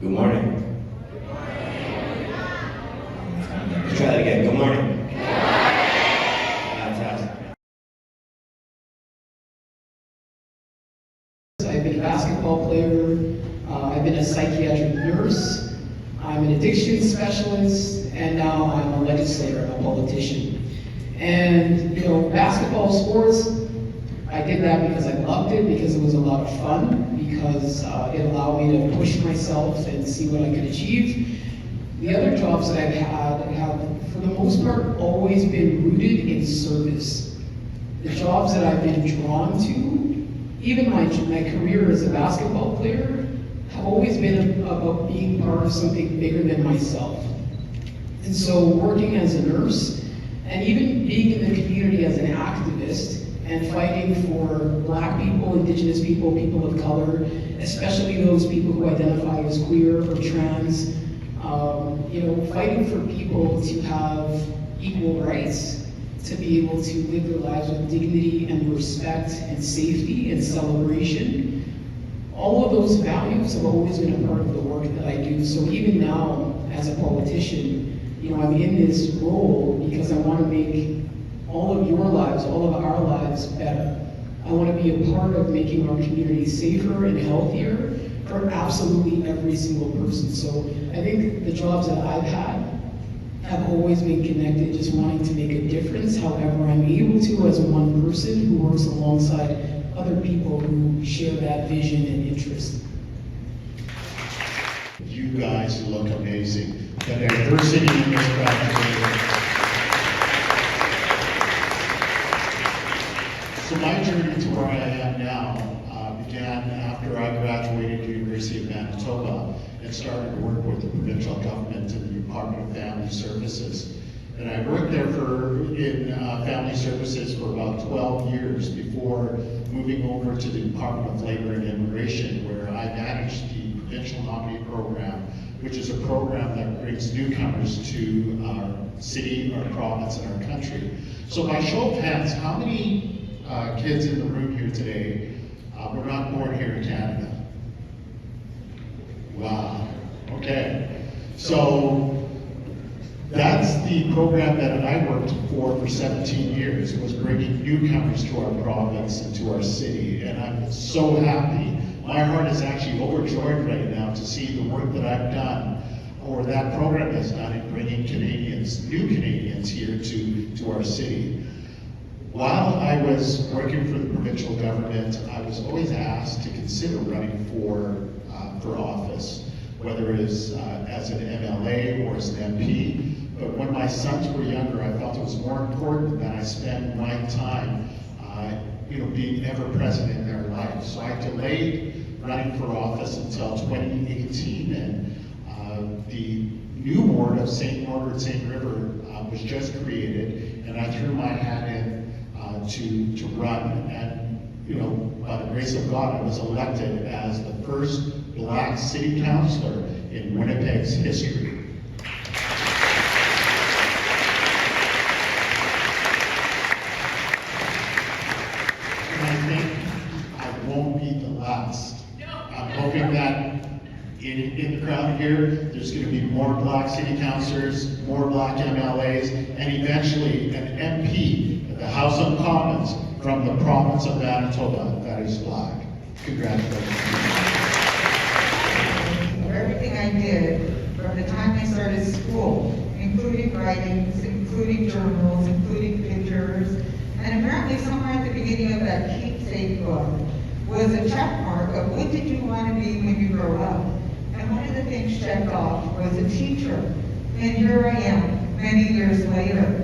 Good morning. Let's try that again. Good morning. Fantastic. I've been a basketball player, I've been a psychiatric nurse, I'm an addiction specialist, and now I'm a legislator, I'm a politician. And, basketball sports, I did that because I loved it, because it was a lot of fun, because it allowed me to push myself and see what I could achieve. The other jobs that I've had have, for the most part, always been rooted in service. The jobs that I've been drawn to, even my career as a basketball player, have always been about being part of something bigger than myself. And so working as a nurse, and even being in the community as an activist, and fighting for Black people, Indigenous people, people of color, especially those people who identify as queer or trans, fighting for people to have equal rights, to be able to live their lives with dignity and respect and safety and celebration. All of those values have always been a part of the work that I do. So even now, as a politician, I'm in this role because I want to make all of your lives, all of our lives better. I want to be a part of making our community safer and healthier for absolutely every single person. So I think the jobs that I've had have always been connected, just wanting to make a difference however I'm able to as one person who works alongside other people who share that vision and interest. You guys look amazing. The diversity in this crowd. So my journey to where I am now began after I graduated University of Manitoba and started to work with the provincial government and the Department of Family Services. And I worked there in family services for about 12 years before moving over to the Department of Labor and Immigration, where I managed the Provincial Nominee Program, which is a program that brings newcomers to our city, our province, and our country. So by show of hands, how many kids in the room here today were not born here in Canada? Wow, okay. So that's the program that I worked for 17 years, was bringing newcomers to our province and to our city, and I'm so happy. My heart is actually overjoyed right now to see the work that I've done, or that program has done, in bringing Canadians, new Canadians here to our city. While I was working for the provincial government, I was always asked to consider running for office, whether it is as an MLA or as an MP. But when my sons were younger, I felt it was more important that I spend my time being ever present in their lives. So I delayed running for office until 2018, and the new board of St. Norbert St. River was just created, and I threw my hat in to run, and by the grace of God, I was elected as the first Black city councillor in Winnipeg's history. And I think I won't be the last. I'm hoping that in the crowd here, there's going to be more Black city councillors, more Black MLAs, and eventually an MP at the House of Commons from the province of Manitoba that is Black. Congratulations. For everything I did, from the time I started school, including writings, including journals, including pictures, and apparently somewhere at the beginning of that keepsake book was a check mark of what did you want to be when you grow up. And one of the things checked off was a teacher. And here I am, many years later.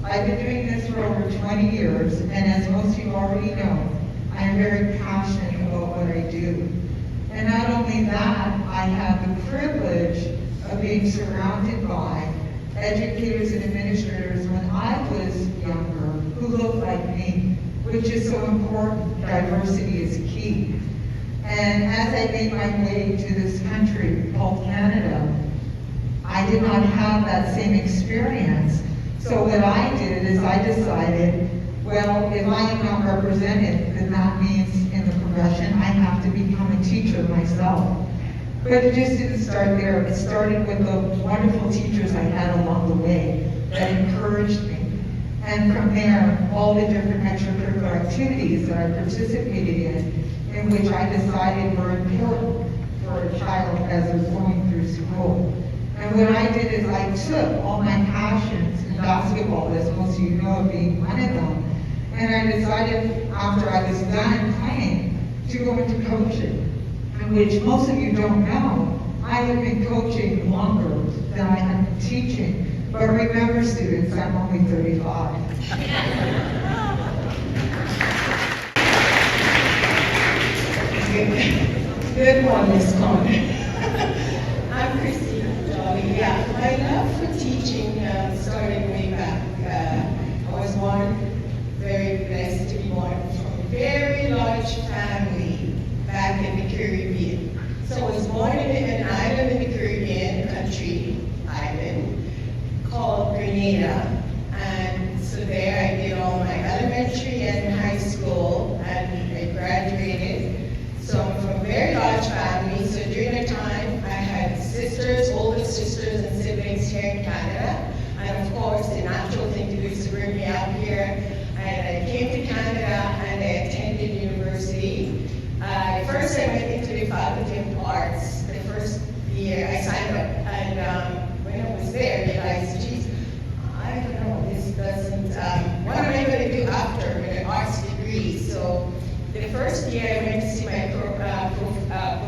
I've been doing this for over 20 years, and as most of you already know, I am very passionate about what I do. And not only that, I have the privilege of being surrounded by educators and administrators when I was younger who looked like me, which is so important. Diversity is key. And as I made my way to this country called Canada, I did not have that same experience. So what I did is I decided, well, if I am not represented, then that means in the profession I have to become a teacher myself. But it just didn't start there. It started with the wonderful teachers I had along the way that encouraged me. And from there, all the different extracurricular activities that I participated in which I decided were important for a child as they're going through school. And what I did is I took all my passions in basketball, as most of you know, being one of them, and I decided after I was done playing to go into coaching, in which most of you don't know, I have been coaching longer than I have been teaching. But remember, students, I'm only 35. Good one, Miss Conner. I'm Christine Jolly. Yeah, my love for teaching started way back. I was very blessed to be born from a very large family back in the Caribbean. So I was born in an island in the Caribbean, country island, called Grenada. And so there I did all my elementary and high school, and I graduated. So I'm from a very large family. So during that time, I had sisters, older sisters and siblings here in Canada. And of course, the natural thing to do is to bring me out here. And I came to Canada and I attended university. First I went into the Faculty of Arts. The first year I signed up. And when I was there, I realized, geez, I don't know, this doesn't, what am I going to do after with an arts degree? So the first year I went to see my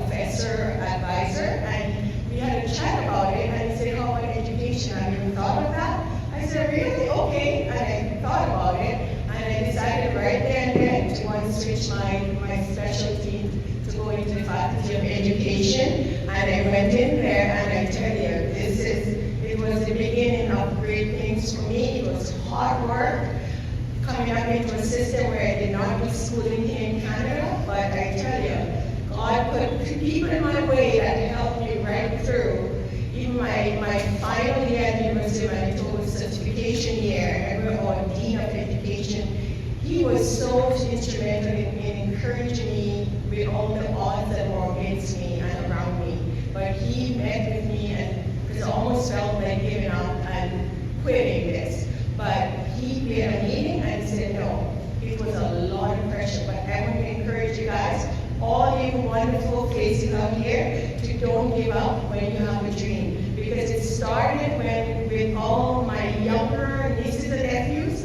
professor advisor, and we had a chat about it, and he said, how about education? Have you ever thought of that? I said, really? Okay. And I thought about it, and I decided right there and then to want to switch my specialty to go into the Faculty of Education, and I went in there, and I tell you, it was the beginning of great things for me. It was hard work, coming up into a system where I did not do schooling here in Canada, but I tell you, God put people in my way that helped me right through. Even my final year at University of Manitoba certification year, I remember our Dean of Education, he was so instrumental in encouraging me with all the odds that were against me and around me. But he met with me, and because I almost felt like giving up and quitting this. But he did a meeting and said no. It was a lot of pressure, but I want to encourage you guys, all you wonderful faces out here, to don't give up when you have a dream. Because it started with all my younger nieces and nephews,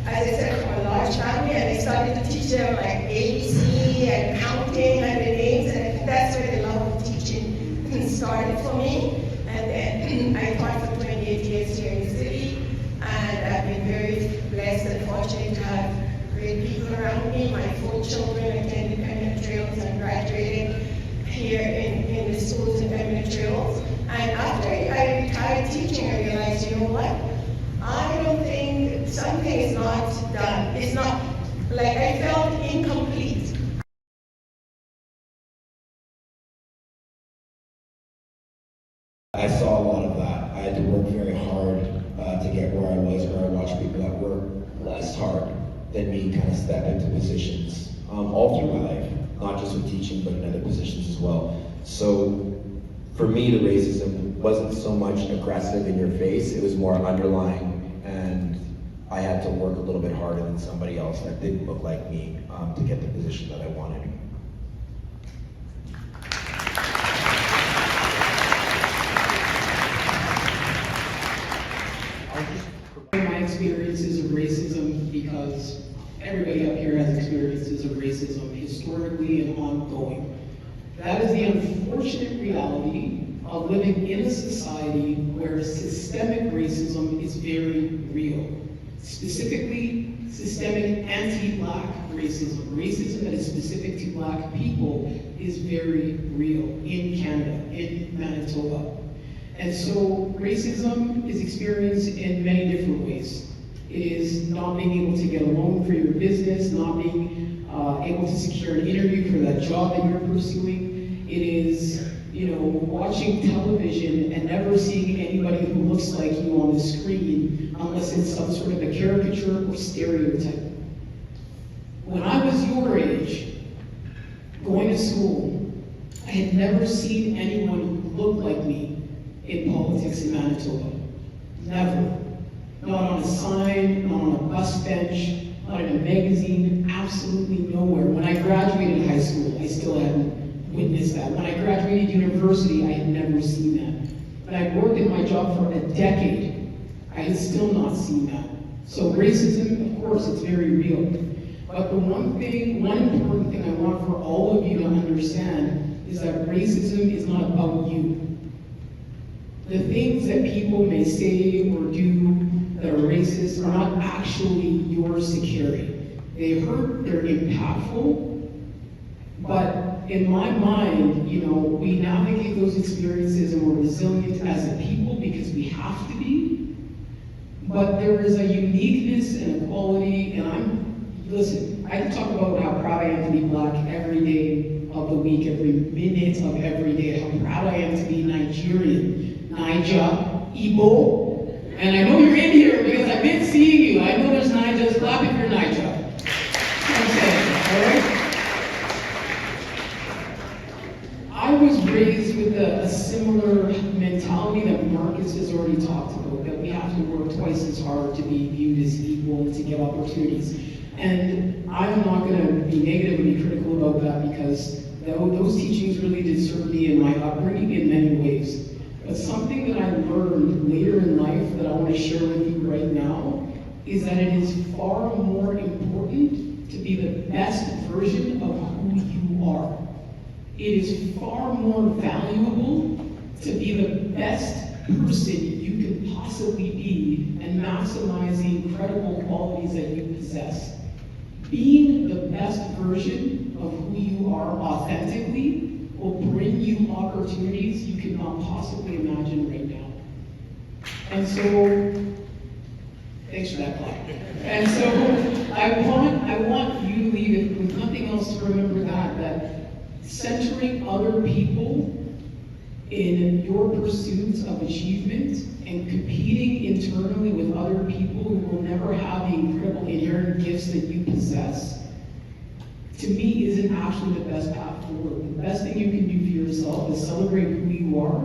as I said, from a large family, and I started to teach them like ABC and counting and the names, and I think that's where the love of teaching started for me. And then I taught for 28 years here in the city, and I've been very blessed and fortunate to have great people around me. My 4 children attended Pembina Trails and graduated here in the schools in Pembina Trails. And after I retired teaching, I realized, you know what? I don't think something is not done. It's not, like I felt incomplete. I saw a lot of that. I had to work very hard to get where I was, where I watched people that work less hard than me kind of step into positions all through my life, not just with teaching, but in other positions as well. So for me, the racism wasn't so much aggressive in your face, it was more underlying, and I had to work a little bit harder than somebody else that didn't look like me to get the position that I wanted. My experiences of racism, because everybody up here has experiences of racism historically and ongoing. That is the unfortunate reality of living in a society where systemic racism is very real. Specifically, systemic anti-Black racism. Racism that is specific to Black people is very real in Canada, in Manitoba. And so racism is experienced in many different ways. It is not being able to get a loan for your business, not being able to secure an interview for that job that you're pursuing. It is, watching television and never seeing anybody who looks like you on the screen unless it's some sort of a caricature or stereotype. When I was your age, going to school, I had had never seen anyone who looked like me in politics in Manitoba. Never. Not on a sign, not on a bus bench, not in a magazine, absolutely nowhere. When I graduated high school, I still hadn't witnessed that. When I graduated university, I had never seen that. When I worked in my job for a decade, I had still not seen that. So racism, of course, it's very real. But the one important thing I want for all of you to understand is that racism is not about you. The things that people may say or do that are racist are not actually yours to carry. They hurt, they're impactful, but in my mind, we navigate those experiences and we're resilient as a people because we have to be. But there is a uniqueness and a quality, and listen, I can talk about how proud I am to be Black every day of the week, every minute of every day, how proud I am to be Nigerian, Naija, Igbo, and I know you're in here because I've been seeing you. I know there's Naijas. Clap if you're Naija. I'm saying, all right? I was raised with a similar mentality that Marcus has already talked about, that we have to work twice as hard to be viewed as equal and to get opportunities. And I'm not going to be negative and be critical about that because those teachings really did serve me in my upbringing in many ways. But something that I learned later in life that I want to share with you right now is that it is far more important to be the best version of who you are. It is far more valuable to be the best person you can possibly be and maximize the incredible qualities that you possess. Being the best version of who you are authentically will bring you opportunities you cannot possibly imagine right now. And so, thanks for that clap. And so, I want you to leave it with nothing else to remember that centering other people in your pursuits of achievement and competing internally with other people who will never have the incredible inherent gifts that you possess, to me, isn't actually the best path forward. The best thing you can do for yourself is celebrate who you are,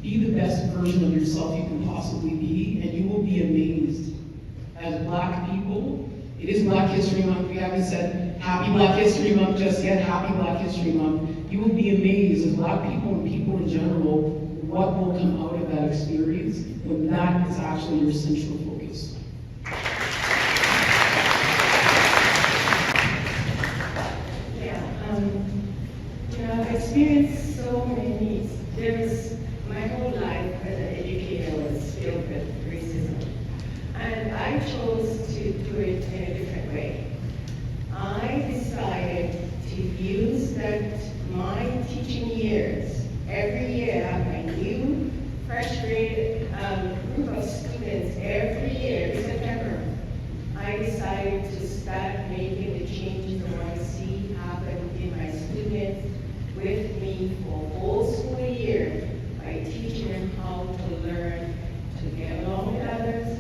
be the best version of yourself you can possibly be, and you will be amazed. As Black people, it is Black History Month. We haven't said Happy Black History Month just yet. Happy Black History Month. You will be amazed as Black people and people in general what will come out of that experience when that is actually your central focus. I've experienced so many. My whole life as an educator was filled with racism. And I chose to do it in a different way. I decided to use my teaching years. Every year I have my new first grade group of students every year, every September. I decided to start making the changes I want to see happen in my students with me for a whole school year by teaching them how to learn to get along with others,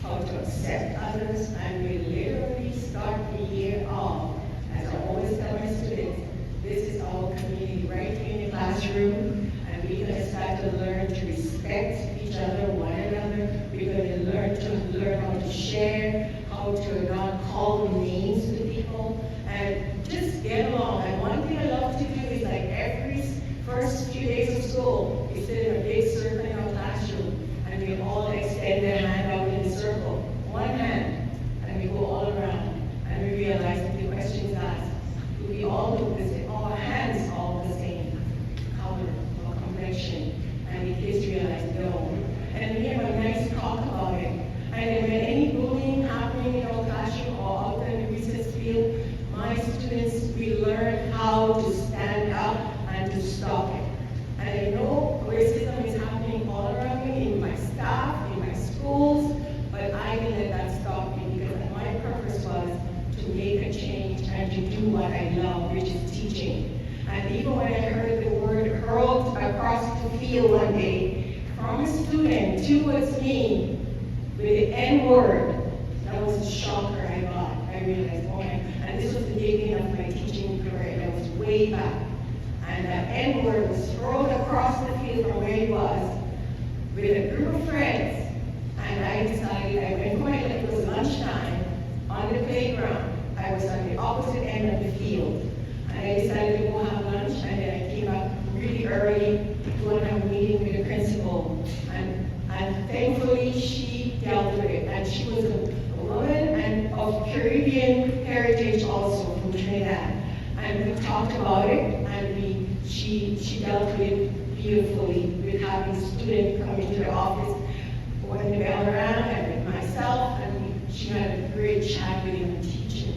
how to accept others, and we literally start the year off, as I always tell my students, this is our community right here in the classroom, and we're going to start to learn to respect each other, one another. We're going to learn how to share, how to not call names to people, and just get along. And one thing I love to do is like every first few days of school, we sit in a big circle in our classroom, and we all extend their hand out in a circle, one hand, and we go all around, and we realize that the question is asked, do we all look the same? Our hands all the same color or complexion? And the kids realize no. And we have a nice talk about it. And then when any bullying happening in our classroom or out in the recess field, my students, we learn how to stand up and to stop it. And I know racism is happening all around me, in my staff, in my schools, but I didn't let that stop me because my purpose was to make a change and to do what I love, which is teaching. And even when I heard the word hurled across the field one day from a student towards me with the N-word, that was a shocker I got. I realized, oh my, and this was the beginning of my teaching career, that was way back. and the N-word was thrown across the field from where he was with a group of friends. And I decided, I went for it was lunchtime on the playground. I was on the opposite end of the field. And I decided to go have lunch, and then I came back really early to go and have a meeting with the principal. And thankfully, she dealt with it. And she was a woman and of Caribbean heritage also from Trinidad. And we talked about it, and she dealt with it beautifully with having students come into the office when the bell rang, and with myself, and she had a great chat with him and teaching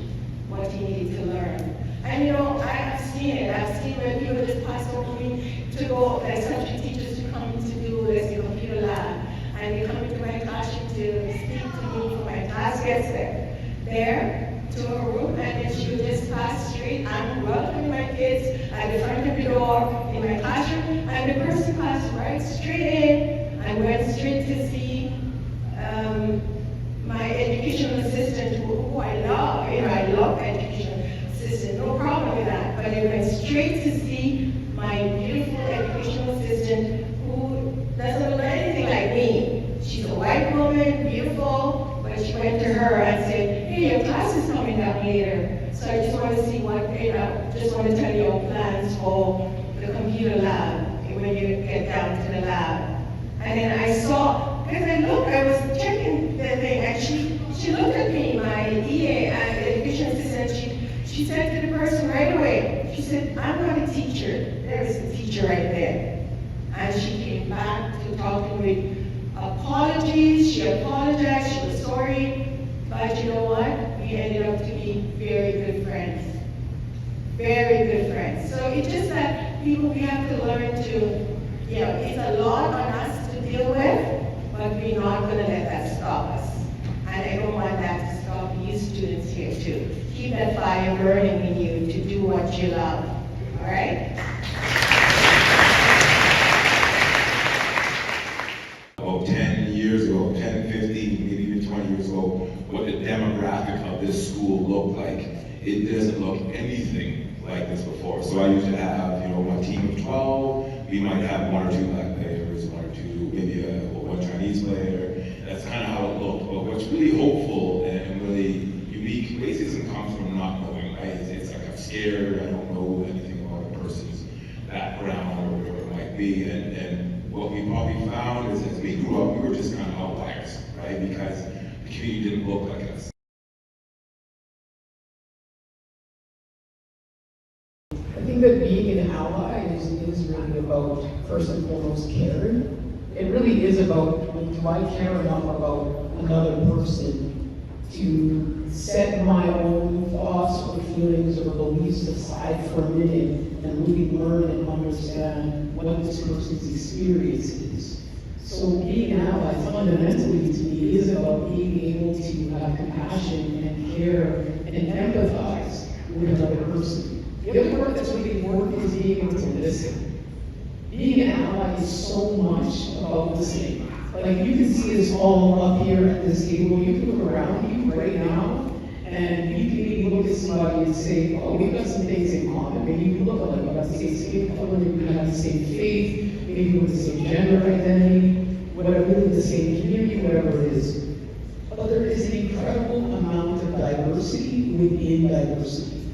what he needed to learn. And you know, I've seen it. I've seen when people just pass over me to go, like subject teachers to come to do this computer lab, and they come into my classroom to speak to me for my class gets there to her room, and then she would just pass straight. I'm welcoming my kids at the front of the door in my classroom, and the person passed right straight in and went straight to see my educational assistant, who I love. You know, I love educational assistant, no problem with that. But I went straight to see my beautiful educational assistant, who doesn't look anything like me. She's a white woman, beautiful, but she went to her and said, hey, your class is coming up later. So I just want to see what, just want to tell you your plans for the computer lab when you get down to the lab. And then I saw, because I was checking the thing, and she looked at me, my EA and education assistant, she said to the person right away, she said, I'm not a teacher. There is a teacher right there. And she came back to talking with apologies. She apologized, she was sorry, but you know what? We ended up to be very good friends. Very good friends. So it's just that people, we have to learn to, you know, it's a lot on us to deal with, but we're not going to let that stop us. And I don't want that to stop you students here too. Keep that fire burning in you to do what you love. All right? About 10 years ago, 10, 15, maybe even 20 years ago, what the demographic of this school looked like. It doesn't look anything like this before. So I used to have, my team of 12. We might have one or two black players, one or two, maybe one Chinese player. That's kind of how it looked. But what's really hopeful and really unique, racism comes from not knowing, right? It's like I'm scared, I don't know anything about a person's background or whatever it might be. And what we probably found is as we grew up, we were just kind of outliers, right? Because the community didn't look like us. I think that being an ally is really about, first and foremost, caring. It really is about, do I care enough about another person to set my own thoughts or feelings or beliefs aside for a minute and really learn and understand what this person's experience is. So being an ally fundamentally to me is about being able to have compassion and care and empathize with another person. The other part that's really important is being able to listen. Being an ally is so much about listening. Like you can see us all up here at this table. You can look around you right now, and you can maybe look at somebody and say, oh, we've got some things in common. Maybe you look alike, we've got the same skin color, maybe we have the same faith, maybe we have the same gender identity, whatever, the same community, whatever it is. But there is an incredible amount of diversity within diversity.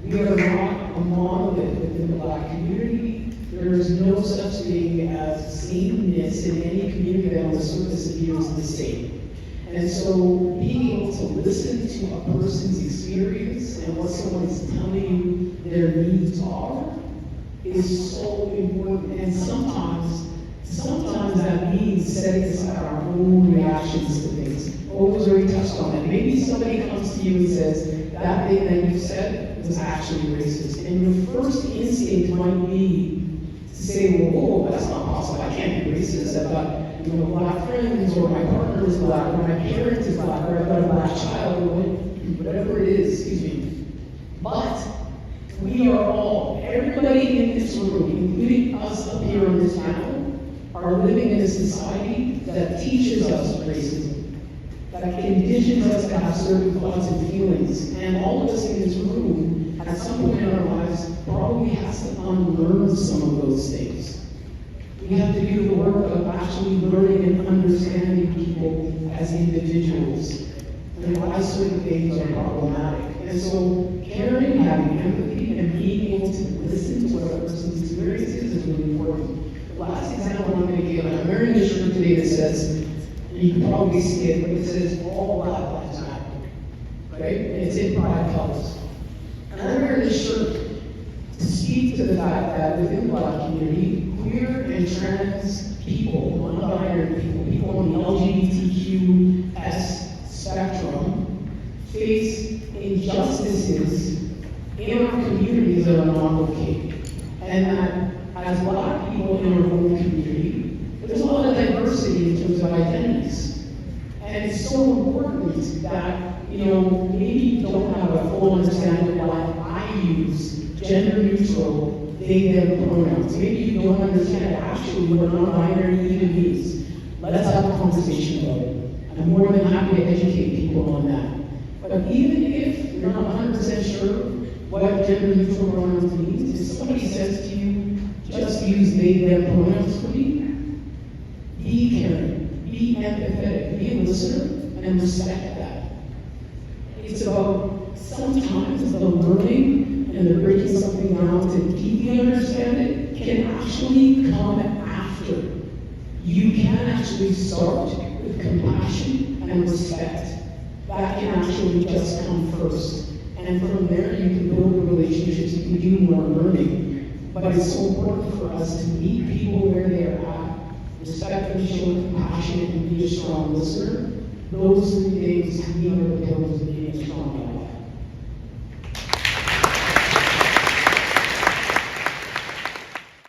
We are not a monolith within the Black community. There is no such thing as sameness in any community that on the surface appears the same. And so being able to listen to a person's experience and what someone is telling you their needs are is so important. And sometimes that means setting aside our own reactions to things. What was already touched on it. Maybe somebody comes to you and says, that thing that you said was actually racist. And your first instinct might be to say, well, whoa, that's not possible. I can't be racist. I've got, black friends, or my partner is black, or my parent is black, or I've got a black child, or whatever it is, excuse me. But we are all, everybody in this room, including us up here on this panel, are living in a society that teaches us racism, that conditions us to have certain thoughts and feelings. And all of us in this room, at some point in our lives, probably has to unlearn some of those things. We have to do the work of actually learning and understanding people as individuals and why certain things are problematic. And so caring, having empathy, and being able to listen to what a person's experience is really important. The last example I'm going to give, I'm wearing a shirt today that says, you can probably see it, but it says all Black lives matter, right? And it's in pride colors. And I'm wearing this shirt to speak to the fact that within the Black community, queer and trans people, non-binary people, people on the LGBTQS spectrum, face injustices in our communities that are not okay. And that as Black people in our own community, there's a lot of diversity in terms of identities. And it's so important that, maybe you don't have a full understanding of why I use gender neutral they, them pronouns. Maybe you don't understand actually what non-binary even means. Let's have a conversation about it. I'm more than happy to educate people on that. But even if you're not 100% sure what gender neutral pronouns means, if somebody says to you, just use they, them pronouns for me, be caring, be empathetic, be a listener, and respect that. It's about sometimes the learning and the breaking something down to deeply understand it can actually come after. You can actually start with compassion and respect. That can actually just come first. And from there, you can build relationships, you can do more learning. But it's so important for us to meet people where they are at, respectfully show compassion, and be a strong listener. Those three things to me are the pillars of being a strong ally.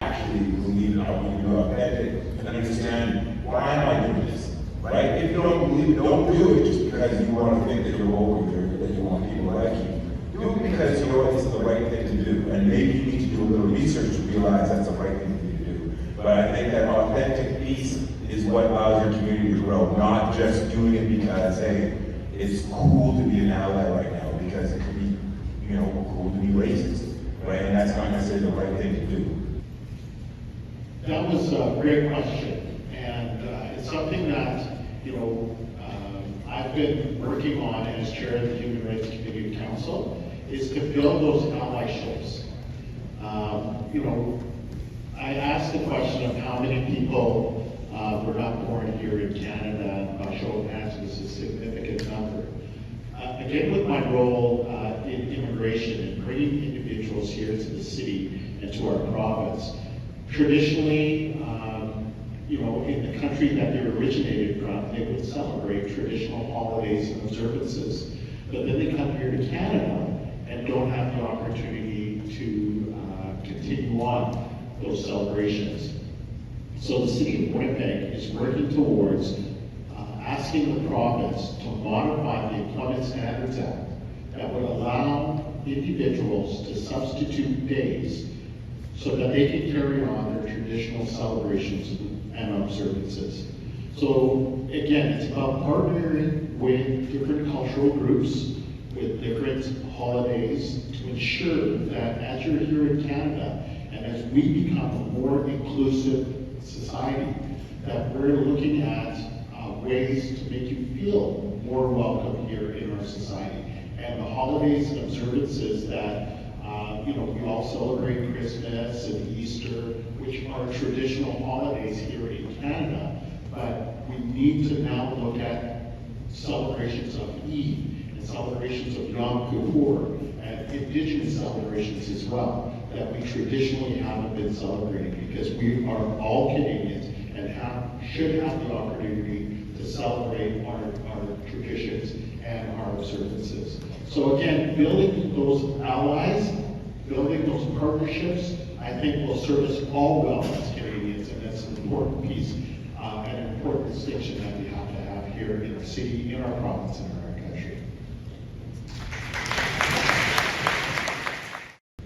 Actually believe it, how you are authentic and understand why am I doing this, right? If you don't believe it, don't do it just because you want to think that you're over here, that you want people to like you. Do it because you know it's the right thing to do, and maybe you need to do a little research to realize that's the right thing for you to do. But I think that authentic piece is what allows your community to grow, not just doing it because, hey, it's cool to be an ally right now, because it could be, cool to be racist, right? And that's not necessarily the right thing to do. That was a great question, and it's something that, I've been working on as chair of the Human Rights Committee Council, is to build those allyship. I asked the question of how many people were not born here in Canada. By show of hands, was a significant number. Again, with my role in immigration and bringing individuals here to the city and to our province, traditionally, in the country that they originated from, they would celebrate traditional holidays and observances. But then they come here to Canada and don't have the opportunity to continue on those celebrations. So the city of Winnipeg is working towards asking the province to modify the Employment Standards Act that would allow individuals to substitute days so that they can carry on their traditional celebrations and observances. So again, it's about partnering with different cultural groups, with different holidays, to ensure that as you're here in Canada, and as we become a more inclusive society, that we're looking at ways to make you feel more welcome here in our society. And the holidays and observances that we all celebrate Christmas and Easter, which are traditional holidays here in Canada, but we need to now look at celebrations of Eid and celebrations of Yom Kippur and indigenous celebrations as well that we traditionally haven't been celebrating, because we are all Canadians and should have the opportunity to celebrate our traditions and our observances. So again, building those allies, building those partnerships, I think will serve us all well as Canadians, and that's an important piece, and an important distinction that we have to have here in our city, in our province, and in our country.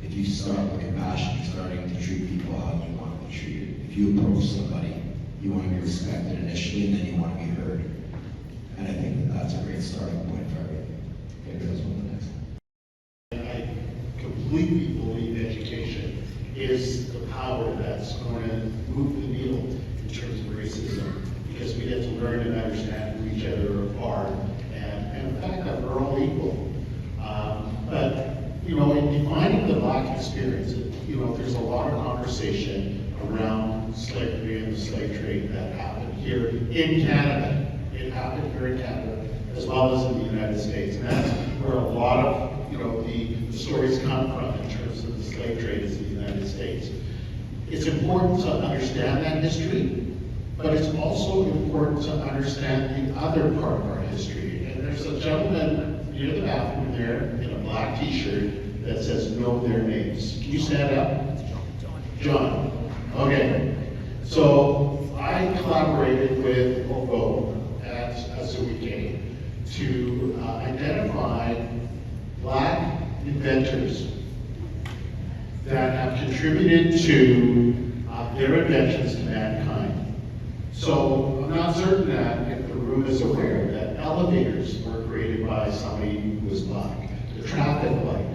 If you start with compassion, starting to treat people how you want to be treated. If you approach somebody, you want to be respected initially, and then you want to be heard. And I think that that's a great starting point for everything. Okay, goes on the next. I completely believe education is the power that's going to move the needle in terms of racism, because we get to learn and understand who each other are, and the fact that we're all equal. But, you know, in defining the Black experience, you know, there's a lot of conversation around slavery and the slave trade that happened here in Canada. It happened here in Canada, as well as in the United States. And that's where a lot of, you know, the stories come from in terms of the slave trade is the United States. It's important to understand that history, but it's also important to understand the other part of our history. And there's a gentleman near the bathroom there in a black t-shirt that says, know their names. Can you stand up? John. Okay. So I collaborated with OVO at Azuike to identify Black inventors that have contributed to their inventions to mankind. So I'm not certain that if the room is aware that elevators were created by somebody who was Black. The traffic light,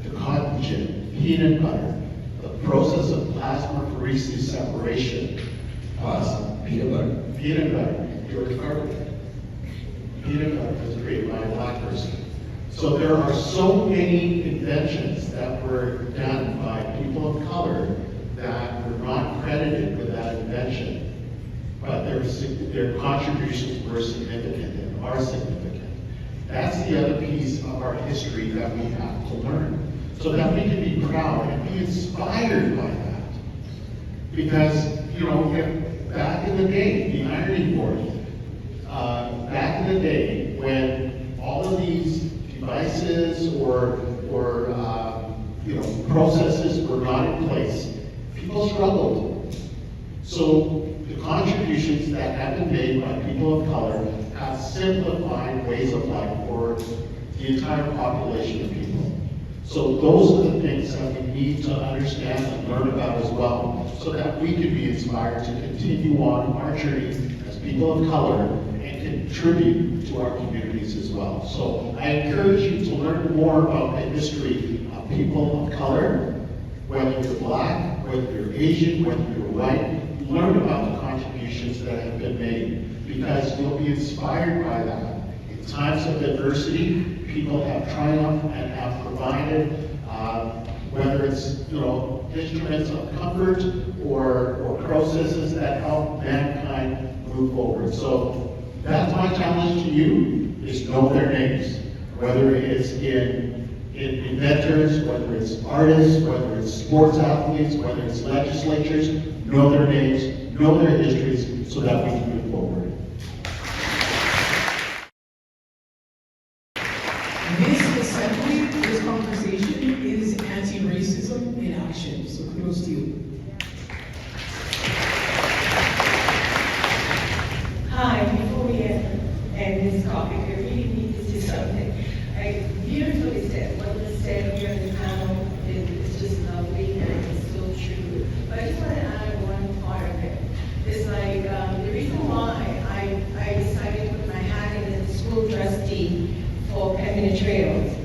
the cotton gin, peanut butter, the process of plasmapheresis separation. Peanut butter. Peanut butter, George Carpenter. Peanut butter was created by a Black person. So there are so many inventions that were done by people of color that were not credited with that invention, but their contributions were significant and are significant. That's the other piece of our history that we have to learn, so that we can be proud and be inspired by that. Because, you know, back in the day, the irony for it, back in the day when all of these devices or you know, processes were not in place, people struggled. So the contributions that have been made by people of color have simplified ways of life for the entire population of people. So those are the things that we need to understand and learn about as well, so that we can be inspired to continue on our journey as people of color and contribute to our communities as well. So I encourage you to learn more about the history of people of color, whether you're Black, whether you're Asian, whether you're white. Learn about the contributions that have been made, because you'll be inspired by that. In times of adversity, people have triumphed and have provided, whether it's, you know, instruments of comfort or processes that help mankind move forward. So that's my challenge to you, is know their names, whether it's in inventors, whether it's artists, whether it's sports athletes, whether it's legislatures. Know their names, know their histories, so that we can move forward. This assembly, this conversation is anti-racism in action, so kudos to you. Hi, before we end this topic, I really need to say something. I beautifully said what was said here in the panel is just lovely and it's so true. But I just want to add one part of it. It's like the reason why I decided to put my hat in as a school trustee for Pembina Trails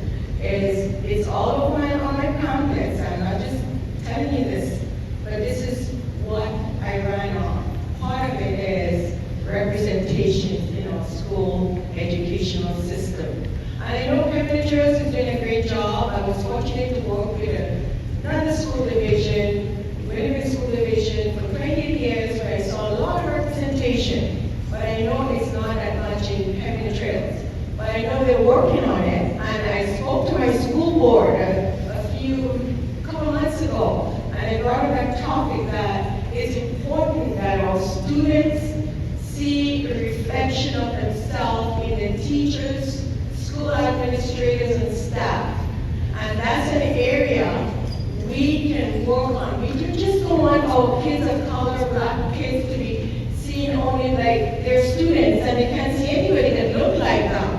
is it's all over on my campus. I'm not just telling you this, but this is what I ran on. Part of it is representation in our school educational system. And I know Pembina Trails is doing a great job. I was fortunate to work with another school division, Winnipeg School Division, for 28 years, where I saw a lot of representation. But I know it's not that much in Pembina Trails. But I know they're working on it. And I spoke to my school board a couple months ago, and I brought up that topic that it's important that our students see a reflection of themselves in the teachers, school administrators, and staff. And that's an area we can work on. We just don't want our kids of color, Black kids, to be seen only like they're students, and they can't see anybody that look like them.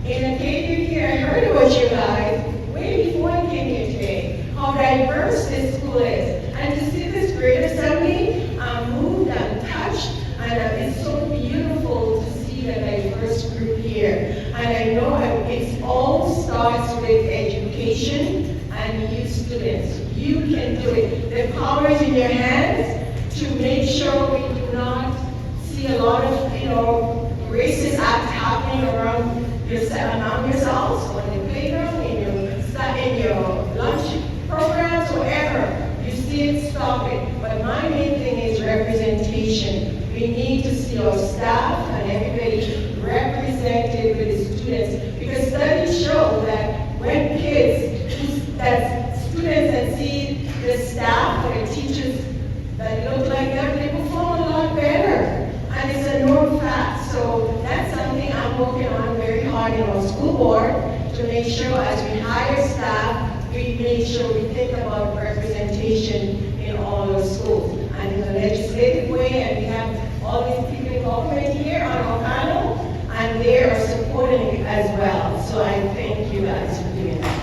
In Acadia here, I heard about you guys way before I came here today, how diverse this school is. And to see this great assembly, I'm moved and touched, and it's so beautiful to see the diverse group here. And I know it all starts with education and you students. You can do it. The power is in your hands to make sure we do not see a lot of, racist acts happening around among yourselves, on the playground, in your lunch programs, wherever. You see it, stop it. But my main thing is representation. We need to see our staff and everybody represented with the students, because studies show that when students that see the staff or the teachers that look like them, they perform a lot better. And it's a known fact. So that's something I'm working on very hard in our school board, to make sure as we hire staff, we make sure we think about representation in all our schools. And in a legislative way, and we have all these people in government here on our panel, and they are supporting it as well. So I thank you guys for doing that.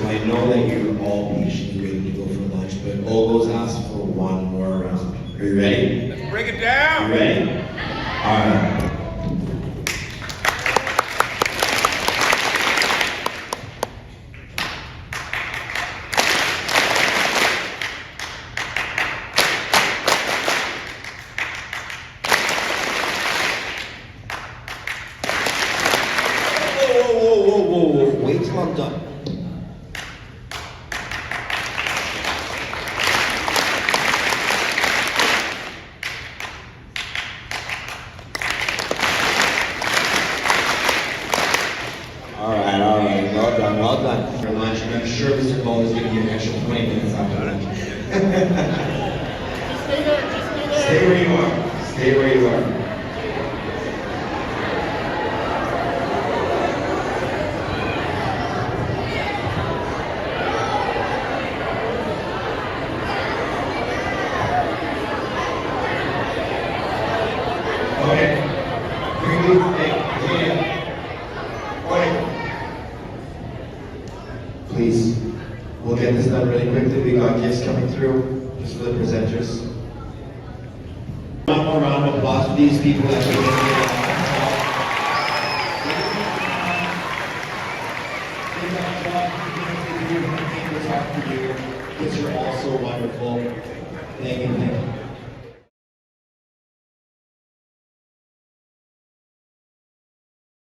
I know that you're all patiently waiting to go for lunch, but Ogo's asked for one more round. Are you ready? Let's break it down. You ready? All right. Whoa. Wait till I'm done. All right. Well done. For lunch, and I'm sure Mr. Cole is giving you an extra 20 minutes after lunch. Stay where you are. Stay where you are. Okay. Please, we'll get this done really quickly. We got gifts coming through just for the presenters. One more round of applause for these people that are Kids are all so wonderful. Thank you.